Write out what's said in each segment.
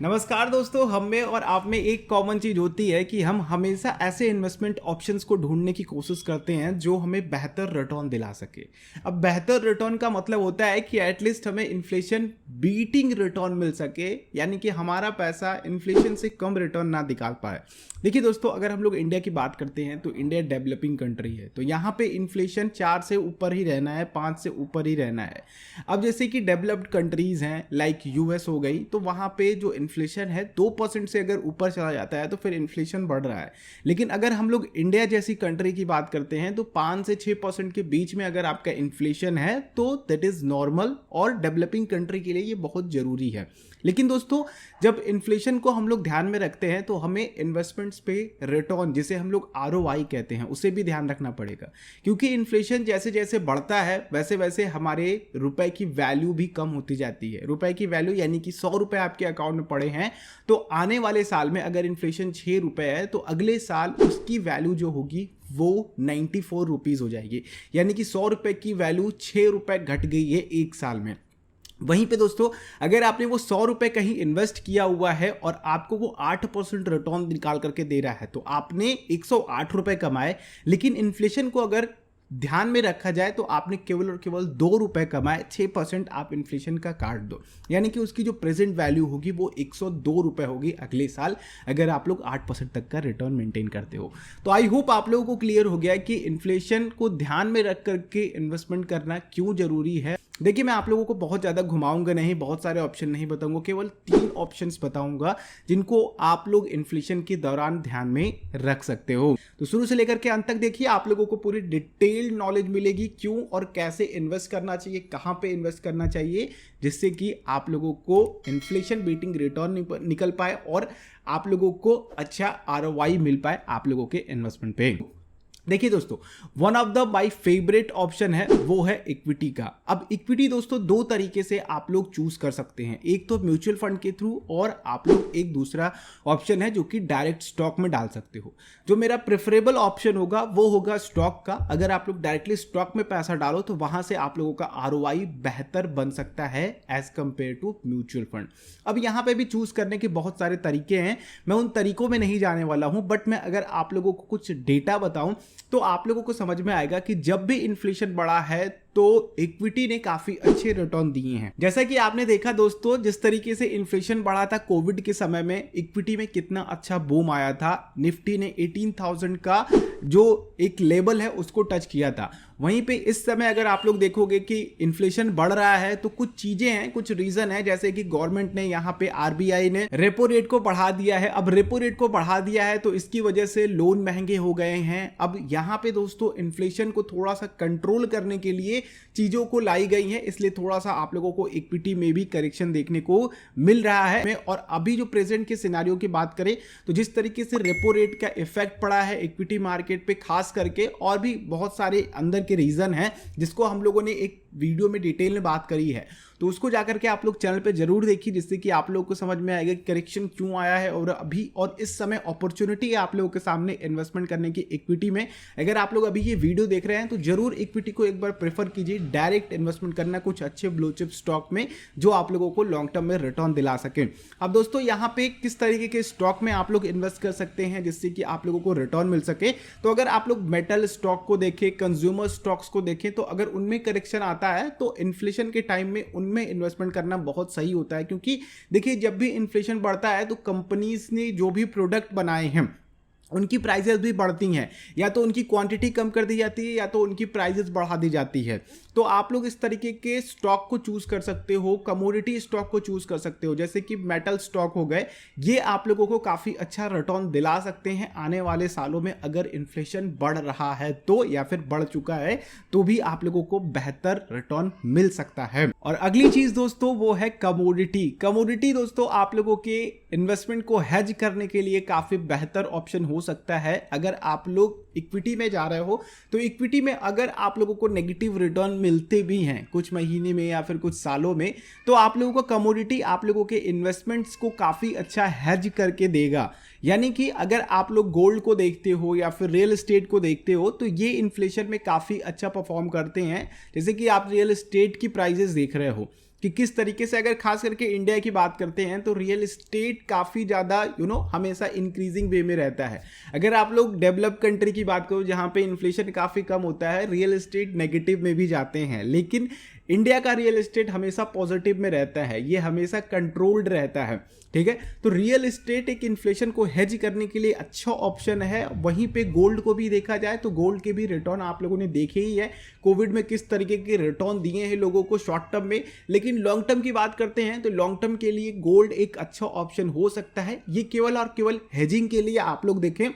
नमस्कार दोस्तों, हम में और आप में एक कॉमन चीज होती है कि हम हमेशा ऐसे इन्वेस्टमेंट ऑप्शंस को ढूंढने की कोशिश करते हैं जो हमें बेहतर रिटर्न दिला सके। अब बेहतर रिटर्न का मतलब होता है कि एटलीस्ट हमें इन्फ्लेशन बीटिंग रिटर्न मिल सके, यानी कि हमारा पैसा इन्फ्लेशन से कम रिटर्न ना निकाल पाए। देखिए दोस्तों, अगर हम लोग इंडिया की बात करते हैं तो इंडिया डेवलपिंग कंट्री है, तो यहाँ पे इन्फ्लेशन 4 से ऊपर ही रहना है, 5 से ऊपर ही रहना है। अब जैसे कि डेवलप्ड कंट्रीज हैं लाइक यूएस हो गई, तो वहाँ पे जो इन्फ्लेशन है 2% से अगर ऊपर चला जाता है तो फिर इन्फ्लेशन बढ़ रहा है। लेकिन अगर हम लोग इंडिया जैसी कंट्री की बात करते हैं तो 5 से 6% के बीच में अगर आपका इन्फ्लेशन है तो दैट इज नॉर्मल, और डेवलपिंग कंट्री के लिए ये बहुत जरूरी है। लेकिन दोस्तों, जब इन्फ्लेशन को हम लोग ध्यान में रखते हैं तो हमें इन्वेस्टमेंट्स पे रिटर्न, जिसे हम लोग आरओआई कहते हैं, उसे भी ध्यान रखना पड़ेगा। क्योंकि इन्फ्लेशन जैसे जैसे बढ़ता है वैसे वैसे हमारे रुपए की वैल्यू भी कम होती जाती है। रुपए की वैल्यू यानी कि 100 रुपए आपके अकाउंट में पड़े हैं तो आने वाले साल में अगर इन्फ्लेशन 6 रुपए है तो अगले साल उसकी वैल्यू जो होगी वो 94 रुपीज हो जाएगी। यानी कि 100 रुपए की वैल्यू 6 रुपए घट गई है एक साल में। वहीं पे दोस्तों, अगर आपने वो 100 रुपए कहीं इन्वेस्ट किया हुआ है और आपको वो 8% रिटर्न निकाल करके दे रहा है तो आपने 108 रुपए कमाए। लेकिन इन्फ्लेशन को अगर ध्यान में रखा जाए तो आपने केवल और केवल 2 रुपए कमाए, 6% आप इन्फ्लेशन का काट दो, यानी कि उसकी जो प्रेजेंट वैल्यू होगी वो 102 रुपए होगी अगले साल, अगर आप लोग 8% तक का रिटर्न मेंटेन करते हो। तो आई होप आप लोगों को क्लियर हो गया कि इन्फ्लेशन को ध्यान में रख करके इन्वेस्टमेंट करना क्यों जरूरी है। देखिए, मैं आप लोगों को बहुत ज़्यादा घुमाऊंगा नहीं, बहुत सारे ऑप्शन नहीं बताऊंगा, केवल 3 ऑप्शंस बताऊंगा जिनको आप लोग इन्फ्लेशन के दौरान ध्यान में रख सकते हो। तो शुरू से लेकर के अंत तक देखिए, आप लोगों को पूरी डिटेल्ड नॉलेज मिलेगी क्यों और कैसे इन्वेस्ट करना चाहिए, कहाँ पे इन्वेस्ट करना चाहिए, जिससे कि आप लोगों को इन्फ्लेशन बीटिंग रिटर्न निकल पाए और आप लोगों को अच्छा आरओआई मिल पाए आप लोगों के इन्वेस्टमेंट पे। देखिए दोस्तों, one of the my favourite option है वो है इक्विटी का। अब इक्विटी दोस्तों 2 तरीके से आप लोग चूज कर सकते हैं, एक तो म्यूचुअल फंड के थ्रू और आप लोग एक दूसरा ऑप्शन है जो कि डायरेक्ट स्टॉक में डाल सकते हो। जो मेरा प्रेफरेबल ऑप्शन होगा वो होगा स्टॉक का। अगर आप लोग डायरेक्टली स्टॉक में पैसा डालो तो वहां से आप लोगों का आरओआई बेहतर बन सकता है as compare to mutual fund. अब यहां पे भी चूज करने के बहुत सारे तरीके हैं, मैं उन तरीकों में नहीं जाने वाला हूं, बट मैं अगर आप लोगों को कुछ डेटा बताऊं तो आप लोगों को समझ में आएगा कि जब भी इन्फ्लेशन बढ़ा है तो इक्विटी ने काफी अच्छे रिटर्न दिए हैं। जैसा कि आपने देखा दोस्तों, जिस तरीके से इन्फ्लेशन बढ़ा था कोविड के समय में, इक्विटी में कितना अच्छा बूम आया था। निफ्टी ने 18,000 का जो एक लेवल है उसको टच किया था। वहीं पे इस समय अगर आप लोग देखोगे कि इन्फ्लेशन बढ़ रहा है तो कुछ चीजें हैं, कुछ रीजन है, जैसे कि गवर्नमेंट ने यहाँ पे आरबीआई ने रेपो रेट को बढ़ा दिया है। अब रेपो रेट को बढ़ा दिया है तो इसकी वजह से लोन महंगे हो गए हैं। अब यहाँ पे दोस्तों इन्फ्लेशन को थोड़ा सा कंट्रोल करने के लिए चीजों को लाई गई है, इसलिए थोड़ा सा आप लोगों को इक्विटी में भी करेक्शन देखने को मिल रहा है। और अभी जो प्रेजेंट के सिनेरियो की बात करें तो जिस तरीके से रेपो रेट का इफेक्ट पड़ा है इक्विटी मार्केट पे खास करके, और भी बहुत सारे अंदर के रीजन है जिसको हम लोगों ने एक वीडियो में डिटेल में बात करी है, तो उसको जाकर के आप लोग चैनल पे जरूर देखिए, जिससे कि आप लोगों को समझ में आएगा कि करेक्शन क्यों आया है और अभी और इस समय अपॉर्चुनिटी है आप लोगों के सामने इन्वेस्टमेंट करने की इक्विटी में। अगर आप लोग अभी ये वीडियो देख रहे हैं तो जरूर इक्विटी को एक बार प्रेफर कीजिए, डायरेक्ट इन्वेस्टमेंट करना कुछ अच्छे ब्लू चिप स्टॉक में जो आप लोगों को लॉन्ग टर्म में रिटर्न दिला सके। अब दोस्तों, यहाँ पे किस तरीके के स्टॉक में आप लोग इन्वेस्ट कर सकते हैं जिससे कि आप लोगों को रिटर्न मिल सके, तो अगर आप लोग मेटल स्टॉक को देखें, कंज्यूमर स्टॉक्स को देखें, तो अगर उनमें करेक्शन आता है तो इन्फ्लेशन के टाइम में उनमें इन्वेस्टमेंट करना बहुत सही होता है। क्योंकि देखिए, जब भी इन्फ्लेशन बढ़ता है तो कंपनीज ने जो भी प्रोडक्ट बनाए हैं उनकी प्राइजेस भी बढ़ती हैं, या तो उनकी क्वांटिटी कम कर दी जाती है या तो उनकी प्राइजेस बढ़ा दी जाती है। तो आप लोग इस तरीके के स्टॉक को चूज कर सकते हो, कमोडिटी स्टॉक को चूज कर सकते हो, जैसे कि मेटल स्टॉक हो गए। ये आप लोगों को काफी अच्छा रिटर्न दिला सकते हैं आने वाले सालों में, अगर इन्फ्लेशन बढ़ रहा है तो, या फिर बढ़ चुका है तो भी आप लोगों को बेहतर रिटर्न मिल सकता है। और अगली चीज दोस्तों वो है कमोडिटी। कमोडिटी दोस्तों आप लोगों के इन्वेस्टमेंट को हेज करने के लिए काफी बेहतर ऑप्शन हो सकता है। अगर आप लोग इक्विटी में जा रहे हो तो इक्विटी में अगर आप लोगों को नेगेटिव रिटर्न मिलते भी हैं कुछ महीने में या फिर कुछ सालों में, तो आप लोगों को कमोडिटी आप लोगों के इन्वेस्टमेंट्स को काफी अच्छा हेज करके देगा। यानी कि अगर आप लोग गोल्ड को देखते हो या फिर रियल एस्टेट को देखते हो तो ये इन्फ्लेशन में काफी अच्छा परफॉर्म करते हैं। जैसे कि आप रियल एस्टेट की प्राइजेस देख रहे हो, कि किस तरीके से, अगर खास करके इंडिया की बात करते हैं तो रियल एस्टेट काफ़ी ज़्यादा हमेशा इंक्रीजिंग वे में रहता है। अगर आप लोग डेवलप कंट्री की बात करो जहाँ पे इन्फ्लेशन काफ़ी कम होता है, रियल एस्टेट नेगेटिव में भी जाते हैं, लेकिन इंडिया का रियल एस्टेट हमेशा पॉजिटिव में रहता है, ये हमेशा कंट्रोल्ड रहता है। ठीक है, तो रियल एस्टेट एक इन्फ्लेशन को हेज करने के लिए अच्छा ऑप्शन है। वहीं पे गोल्ड को भी देखा जाए तो गोल्ड के भी रिटर्न आप लोगों ने देखे ही है, कोविड में किस तरीके के रिटर्न दिए हैं लोगों को शॉर्ट टर्म में। लेकिन लॉन्ग टर्म की बात करते हैं तो लॉन्ग टर्म के लिए गोल्ड एक अच्छा ऑप्शन हो सकता है। ये केवल और केवल हेजिंग के लिए आप लोग देखें,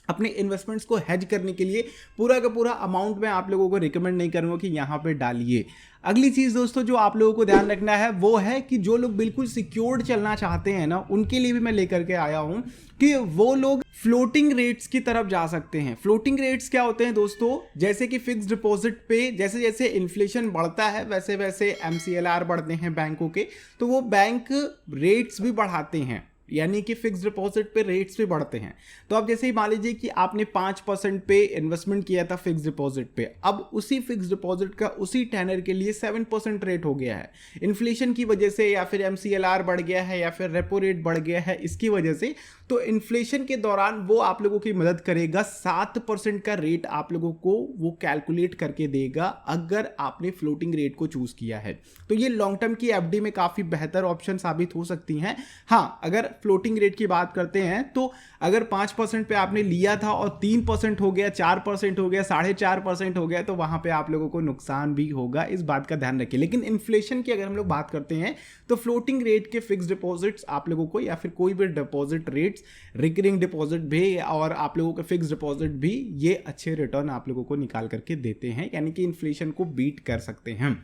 अपने इन्वेस्टमेंट्स को हेज करने के लिए पूरा का पूरा अमाउंट मैं आप लोगों को रिकमेंड नहीं करूंगा कि यहाँ पे डालिए। अगली चीज़ दोस्तों जो आप लोगों को ध्यान रखना है वो है कि जो लोग बिल्कुल सिक्योर्ड चलना चाहते हैं ना, उनके लिए भी मैं लेकर के आया हूँ कि वो लोग फ्लोटिंग रेट्स की तरफ जा सकते हैं। फ्लोटिंग रेट्स क्या होते हैं दोस्तों, जैसे कि फिक्स डिपॉजिट पे जैसे जैसे इन्फ्लेशन बढ़ता है वैसे वैसे MCLR बढ़ते हैं बैंकों के, तो वो बैंक रेट्स भी बढ़ाते हैं, यानी कि फिक्स डिपॉजिट पे रेट्स भी बढ़ते हैं। तो अब जैसे ही मान लीजिए कि आपने 5% पे इन्वेस्टमेंट किया था फिक्स डिपॉजिट पे, अब उसी फिक्स डिपॉजिट का उसी टेनर के लिए 7% रेट हो गया है। इन्फ्लेशन की वजह से या फिर MCLR बढ़ गया है या फिर रेपो रेट बढ़ गया है, इसकी वजह से तो इन्फ्लेशन के दौरान वो आप लोगों की मदद करेगा। 7% का रेट आप लोगों को वो कैलकुलेट करके देगा अगर आपने फ्लोटिंग रेट को चूज किया है। तो ये लॉन्ग टर्म की FD में काफ़ी बेहतर ऑप्शन साबित हो सकती हैं। हाँ, अगर फ्लोटिंग रेट की बात करते हैं तो अगर 5% पे आपने लिया था और 3% हो गया, 4% हो गया, 4.5% हो गया, तो वहां पे आप लोगों को नुकसान भी होगा, इस बात का ध्यान रखिए। लेकिन इन्फ्लेशन की अगर हम लोग बात करते हैं तो फ्लोटिंग रेट के फिक्स डिपॉजिट्स आप लोगों को या फिर कोई भी डिपॉजिट रेट्स, रिकरिंग डिपॉजिट भी और आप लोगों के फिक्स डिपॉजिट भी, ये अच्छे रिटर्न आप लोगों को निकाल करके देते हैं, यानी कि इन्फ्लेशन को बीट कर सकते हैं।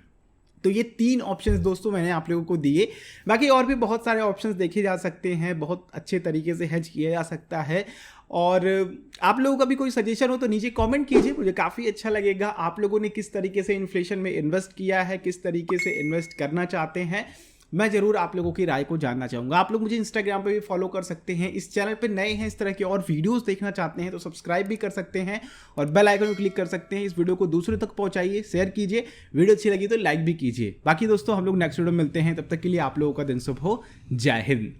तो ये 3 ऑप्शंस दोस्तों मैंने आप लोगों को दिए। बाकी और भी बहुत सारे ऑप्शंस देखे जा सकते हैं, बहुत अच्छे तरीके से हेज किया जा सकता है। और आप लोगों का भी कोई सजेशन हो तो नीचे कमेंट कीजिए, मुझे काफ़ी अच्छा लगेगा। आप लोगों ने किस तरीके से इन्फ्लेशन में इन्वेस्ट किया है, किस तरीके से इन्वेस्ट करना चाहते हैं, मैं जरूर आप लोगों की राय को जानना चाहूँगा। आप लोग मुझे इंस्टाग्राम पे भी फॉलो कर सकते हैं। इस चैनल पे नए हैं, इस तरह के और वीडियोस देखना चाहते हैं तो सब्सक्राइब भी कर सकते हैं और बेल आइकन पर क्लिक कर सकते हैं। इस वीडियो को दूसरों तक पहुंचाइए, शेयर कीजिए, वीडियो अच्छी लगी तो लाइक भी कीजिए। बाकी दोस्तों हम लोग नेक्स्ट वीडियो में मिलते हैं, तब तक के लिए आप लोगों का दिन शुभ हो। जय हिंद।